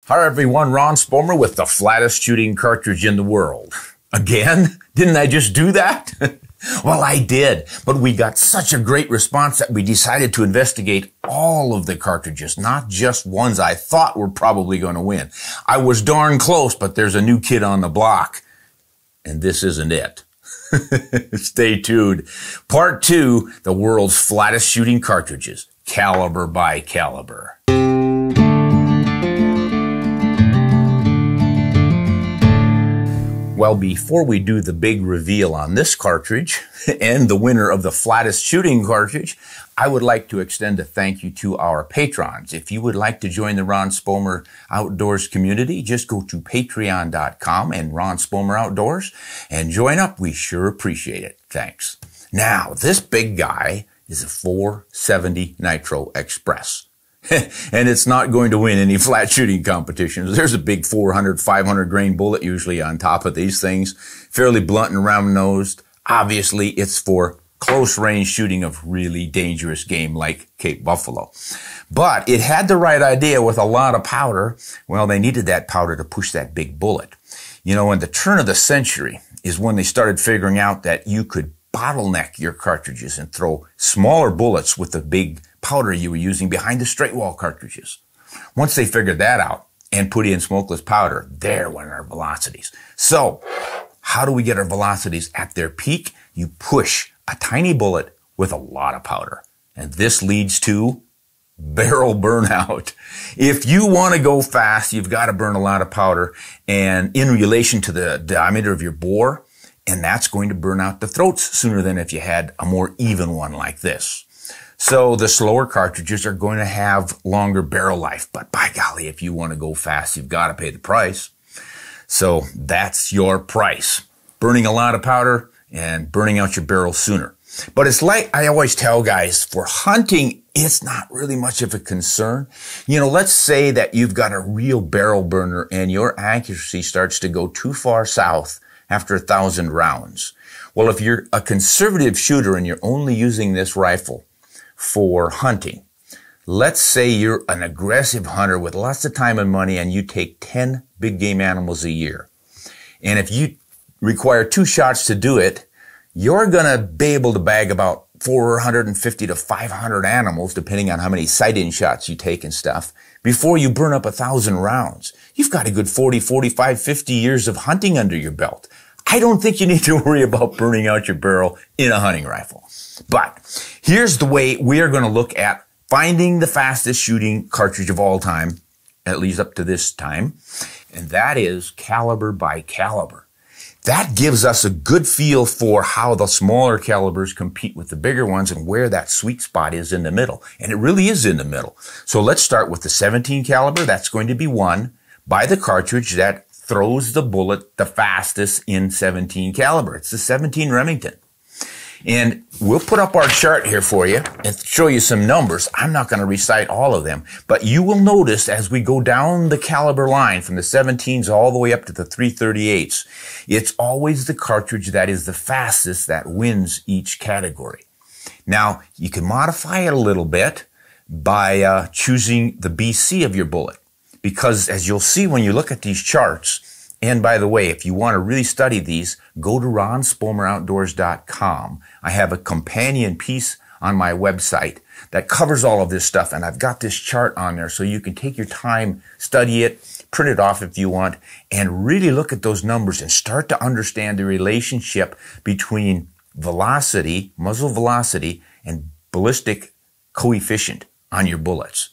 Hi everyone, Ron Spomer with the flattest shooting cartridge in the world. Again? Didn't I just do that? Well, I did, but we got such a great response that we decided to investigate all of the cartridges, not just ones I thought were probably going to win. I was darn close, but there's a new kid on the block, and this isn't it. Stay tuned. Part 2, the world's flattest shooting cartridges, caliber by caliber. Well, before we do the big reveal on this cartridge and the winner of the flattest shooting cartridge, I would like to extend a thank you to our patrons. If you would like to join the Ron Spomer Outdoors community, just go to patreon.com and Ron Spomer Outdoors and join up. We sure appreciate it. Thanks. Now, this big guy is a 470 Nitro Express. And it's not going to win any flat shooting competitions. There's a big 400, 500 grain bullet usually on top of these things. Fairly blunt and round nosed. Obviously, it's for close range shooting of really dangerous game like Cape buffalo. But it had the right idea with a lot of powder. Well, they needed that powder to push that big bullet. You know, in the turn of the century is when they started figuring out that you could bottleneck your cartridges and throw smaller bullets with the big powder you were using behind the straight wall cartridges. Once they figured that out and put in smokeless powder, there went our velocities. So, how do we get our velocities at their peak? You push a tiny bullet with a lot of powder. And this leads to barrel burnout. If you want to go fast, you've got to burn a lot of powder, and in relation to the diameter of your bore, and that's going to burn out the throats sooner than if you had a more even one like this. So the slower cartridges are going to have longer barrel life, but by golly, if you want to go fast, you've got to pay the price. So that's your price. Burning a lot of powder and burning out your barrel sooner. But it's like I always tell guys, for hunting, it's not really much of a concern. You know, let's say that you've got a real barrel burner and your accuracy starts to go too far south after 1,000 rounds. Well, if you're a conservative shooter and you're only using this rifle for hunting, let's say you're an aggressive hunter with lots of time and money and you take 10 big game animals a year. And if you require 2 shots to do it, you're going to be able to bag about 450 to 500 animals, depending on how many sight-in shots you take and stuff, before you burn up 1,000 rounds. You've got a good 40, 45, 50 years of hunting under your belt. I don't think you need to worry about burning out your barrel in a hunting rifle. But here's the way we are going to look at finding the fastest shooting cartridge of all time, at least up to this time, and that is caliber by caliber. That gives us a good feel for how the smaller calibers compete with the bigger ones and where that sweet spot is in the middle. And it really is in the middle. So let's start with the 17 caliber. That's going to be won by the cartridge that throws the bullet the fastest in 17 caliber. It's the 17 Remington. And we'll put up our chart here for you and show you some numbers. I'm not going to recite all of them, but you will notice as we go down the caliber line from the 17s all the way up to the 338s, it's always the cartridge that is the fastest that wins each category. Now, you can modify it a little bit by choosing the BC of your bullet, because as you'll see when you look at these charts, and by the way, if you want to really study these, go to ronspomeroutdoors.com. I have a companion piece on my website that covers all of this stuff, and I've got this chart on there so you can take your time, study it, print it off if you want, and really look at those numbers and start to understand the relationship between velocity, muzzle velocity, and ballistic coefficient on your bullets.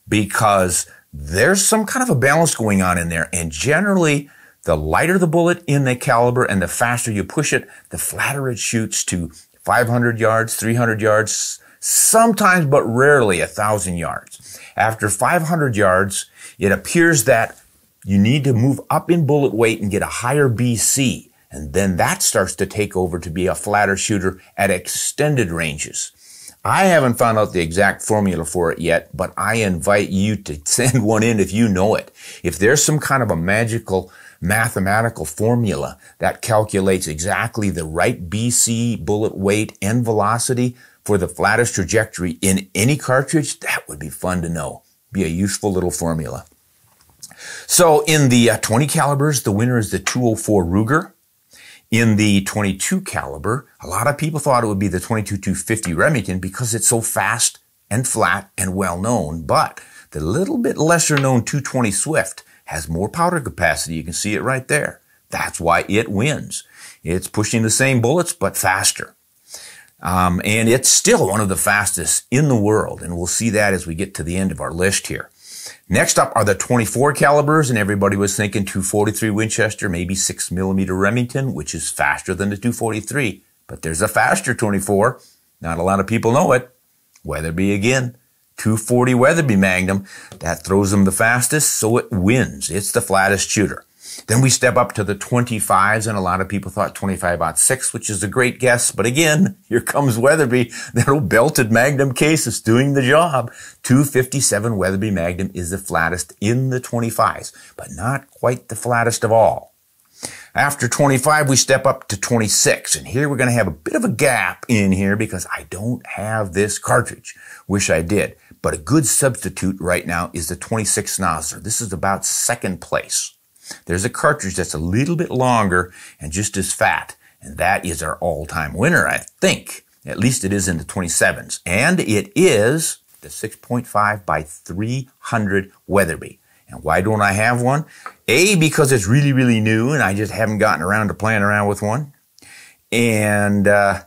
Because there's some kind of a balance going on in there, and generally, the lighter the bullet in the caliber and the faster you push it, the flatter it shoots to 500 yards, 300 yards, sometimes but rarely 1,000 yards. After 500 yards, it appears that you need to move up in bullet weight and get a higher BC, and then that starts to take over to be a flatter shooter at extended ranges. I haven't found out the exact formula for it yet, but I invite you to send one in if you know it. If there's some kind of a magical mathematical formula that calculates exactly the right BC, bullet weight, and velocity for the flattest trajectory in any cartridge, that would be fun to know. Be a useful little formula. So in the 20 calibers, the winner is the 204 Ruger. In the 22 caliber, a lot of people thought it would be the 22-250 Remington because it's so fast and flat and well known. But the little bit lesser known 220 Swift has more powder capacity. You can see it right there. That's why it wins. It's pushing the same bullets, but faster. And it's still one of the fastest in the world. And we'll see that as we get to the end of our list here. Next up are the 24 calibers, and everybody was thinking 243 Winchester, maybe 6mm Remington, which is faster than the 243. But there's a faster 24. Not a lot of people know it. Weatherby again. 240 Weatherby Magnum. That throws them the fastest, so it wins. It's the flattest shooter. Then we step up to the 25s, and a lot of people thought 25-06, which is a great guess. But again, here comes Weatherby. That old belted Magnum case is doing the job. 257 Weatherby Magnum is the flattest in the 25s, but not quite the flattest of all. After 25, we step up to 26, and here we're going to have a bit of a gap in here because I don't have this cartridge. Wish I did. But a good substitute right now is the 26 Nosler. This is about second place. There's a cartridge that's a little bit longer and just as fat, and that is our all-time winner, I think. At least it is in the 27s. And it is the 6.5 by 300 Weatherby. And why don't I have one? A, because it's really, really new, and I just haven't gotten around to playing around with one. And I'm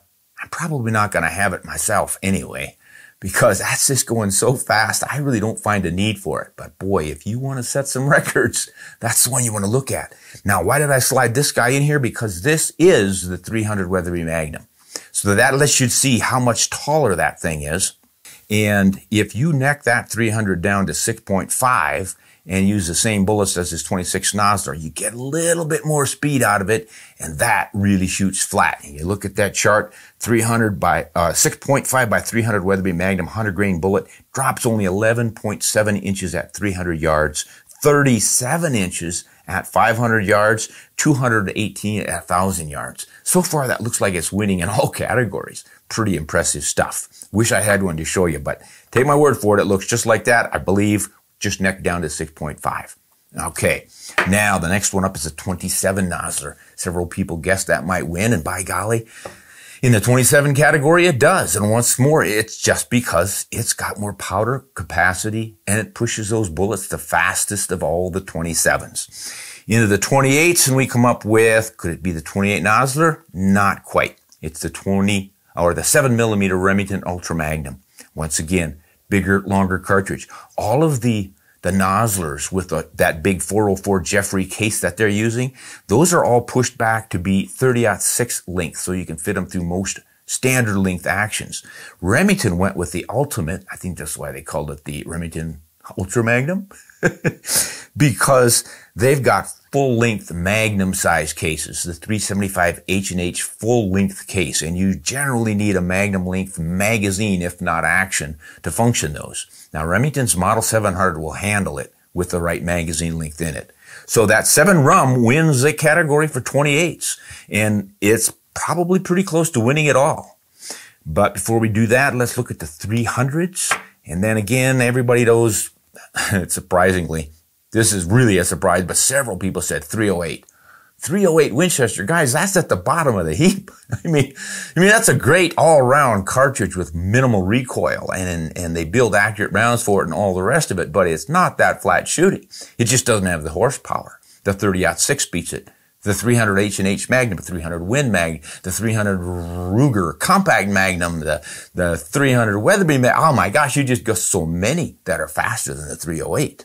probably not going to have it myself anyway, because that's just going so fast, I really don't find a need for it. But boy, if you want to set some records, that's the one you want to look at. Now, why did I slide this guy in here? Because this is the 300 Weatherby Magnum. So that lets you see how much taller that thing is. And if you neck that 300 down to 6.5 and use the same bullets as this 26 Nosler, you get a little bit more speed out of it, and that really shoots flat. And you look at that chart, 300 by 6.5 by 300 Weatherby Magnum 100 grain bullet drops only 11.7 inches at 300 yards, 37 inches at 500 yards, 218 at 1,000 yards. So far, that looks like it's winning in all categories. Pretty impressive stuff. Wish I had one to show you, but take my word for it. It looks just like that, I believe. Just neck down to 6.5. Okay, now the next one up is a 27 Nosler. Several people guessed that might win, and by golly, in the 27 category, it does. And once more, it's just because it's got more powder capacity, and it pushes those bullets the fastest of all the 27s. Into the 28s, and we come up with, could it be the 28 Nosler? Not quite. It's the 7mm Remington Ultra Magnum. Once again, bigger, longer cartridge. All of the Noslers with that big 404 Jeffrey case that they're using, those are all pushed back to be 30-06 length, so you can fit them through most standard length actions. Remington went with the ultimate, I think that's why they called it the Remington Ultra Magnum, because they've got full-length Magnum-size cases, the 375 H&H full-length case, and you generally need a Magnum-length magazine, if not action, to function those. Now, Remington's Model 700 will handle it with the right magazine length in it. So that 7 Rum wins the category for 28s, and it's probably pretty close to winning it all. But before we do that, let's look at the 300s, and then again, everybody knows, surprisingly, this is really a surprise, but several people said 308. 308 Winchester. Guys, that's at the bottom of the heap. I mean, that's a great all-around cartridge with minimal recoil, and they build accurate rounds for it and all the rest of it, but it's not that flat shooting. It just doesn't have the horsepower. The 30-06 beats it. The 300 H&H Magnum, the 300 Win Mag, the 300 Ruger Compact Magnum, the 300 Weatherby Magnum. Oh my gosh, you just got so many that are faster than the 308.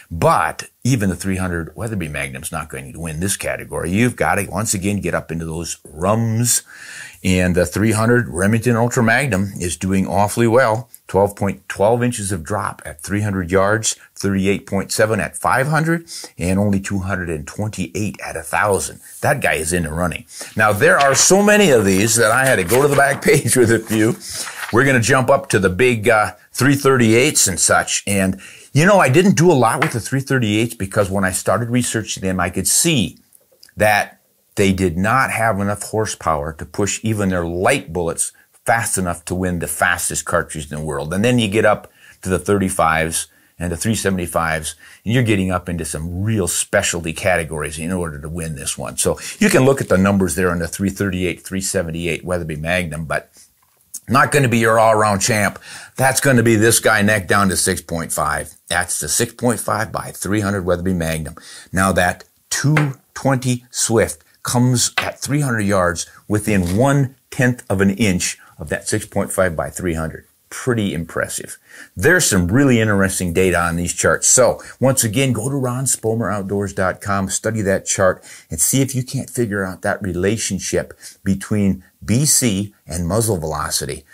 But even the 300 Weatherby Magnum's not going to win this category. You've got to, once again, get up into those Rums. And the 300 Remington Ultra Magnum is doing awfully well. 12 inches of drop at 300 yards, 38.7 at 500, and only 228 at 1,000. That guy is in the running. Now, there are so many of these that I had to go to the back page with a few. We're going to jump up to the big 338s and such. And you know, I didn't do a lot with the 338s because when I started researching them, I could see that they did not have enough horsepower to push even their light bullets fast enough to win the fastest cartridge in the world. And then you get up to the 35s, and the 375s, and you're getting up into some real specialty categories in order to win this one. So you can look at the numbers there on the 338, 378 Weatherby Magnum, but not going to be your all-around champ. That's going to be this guy neck down to 6.5. That's the 6.5 by 300 Weatherby Magnum. Now that 220 Swift comes at 300 yards within 1/10 of an inch of that 6.5 by 300. Pretty impressive. There's some really interesting data on these charts. So once again, go to ronspomeroutdoors.com, study that chart, and see if you can't figure out that relationship between BC and muzzle velocity.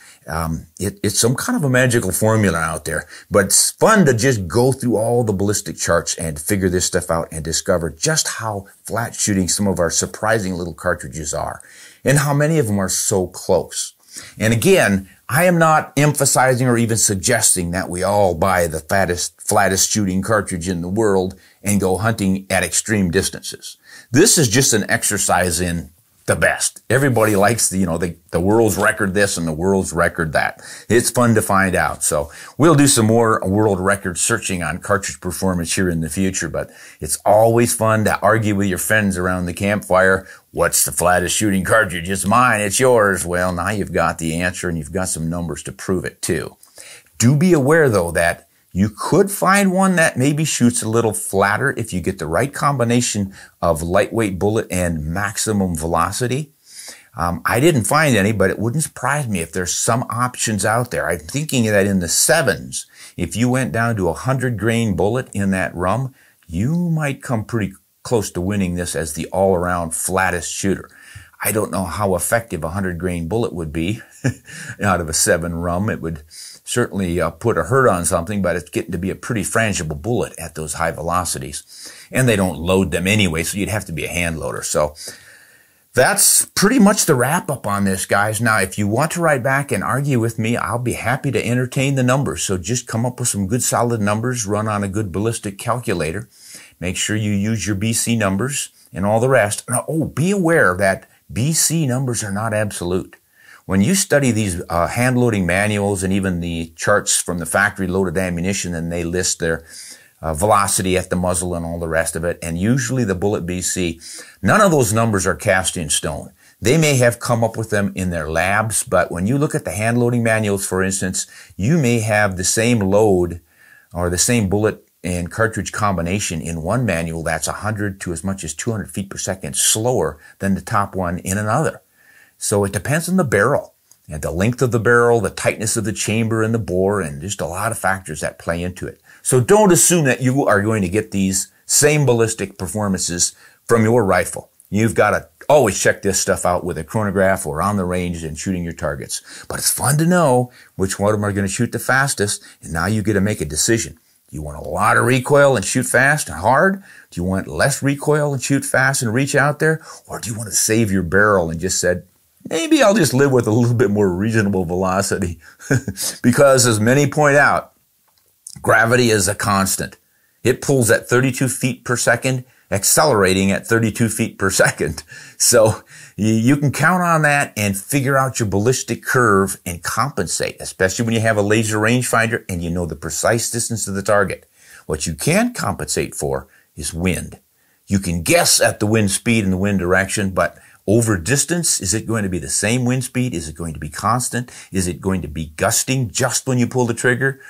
It's some kind of a magical formula out there, but it's fun to just go through all the ballistic charts and figure this stuff out and discover just how flat shooting some of our surprising little cartridges are and how many of them are so close. And again, I am not emphasizing or even suggesting that we all buy the flattest shooting cartridge in the world and go hunting at extreme distances. This is just an exercise in the best. Everybody likes the world's record this and the world's record that. It's fun to find out. So we'll do some more world record searching on cartridge performance here in the future, but it's always fun to argue with your friends around the campfire. What's the flattest shooting cartridge? It's mine. It's yours. Well, now you've got the answer and you've got some numbers to prove it too. Do be aware though that you could find one that maybe shoots a little flatter if you get the right combination of lightweight bullet and maximum velocity. I didn't find any, but it wouldn't surprise me if there's some options out there. I'm thinking that in the 7s, if you went down to a 100 grain bullet in that rum, you might come pretty close to winning this as the all-around flattest shooter. I don't know how effective a 100 grain bullet would be out of a 7 rum. It would certainly put a hurt on something, but it's getting to be a pretty frangible bullet at those high velocities. And they don't load them anyway, so you'd have to be a hand loader. So that's pretty much the wrap up on this, guys. Now, if you want to write back and argue with me, I'll be happy to entertain the numbers. So just come up with some good solid numbers, run on a good ballistic calculator. Make sure you use your BC numbers and all the rest. Now, be aware that BC numbers are not absolute. When you study these hand loading manuals and even the charts from the factory loaded ammunition, and they list their velocity at the muzzle and all the rest of it, and usually the bullet BC, none of those numbers are cast in stone. They may have come up with them in their labs, but when you look at the hand loading manuals, for instance, you may have the same load or the same bullet and cartridge combination in one manual that's 100 to as much as 200 feet per second slower than the top one in another. So it depends on the barrel and the length of the barrel, the tightness of the chamber and the bore, and just a lot of factors that play into it. So don't assume that you are going to get these same ballistic performances from your rifle. You've got to always check this stuff out with a chronograph or on the range and shooting your targets. But it's fun to know which one of them are going to shoot the fastest, and now you get to make a decision. Do you want a lot of recoil and shoot fast and hard? Do you want less recoil and shoot fast and reach out there? Or do you want to save your barrel and just said, maybe I'll just live with a little bit more reasonable velocity? Because as many point out, gravity is a constant. It pulls at 32 feet per second, accelerating at 32 feet per second. So you can count on that and figure out your ballistic curve and compensate, especially when you have a laser rangefinder and you know the precise distance to the target. What you can't compensate for is wind. You can guess at the wind speed and the wind direction, but over distance, is it going to be the same wind speed? Is it going to be constant? Is it going to be gusting just when you pull the trigger?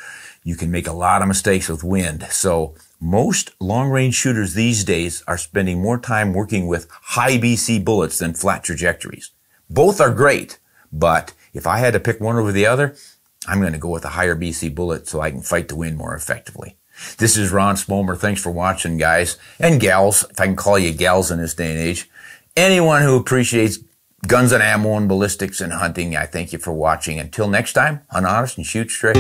You can make a lot of mistakes with wind. So most long-range shooters these days are spending more time working with high BC bullets than flat trajectories. Both are great, but if I had to pick one over the other, I'm going to go with a higher BC bullet so I can fight the wind more effectively. This is Ron Spomer. Thanks for watching, guys and gals, if I can call you gals in this day and age. Anyone who appreciates guns and ammo and ballistics and hunting, I thank you for watching. Until next time, hunt honest and shoot straight.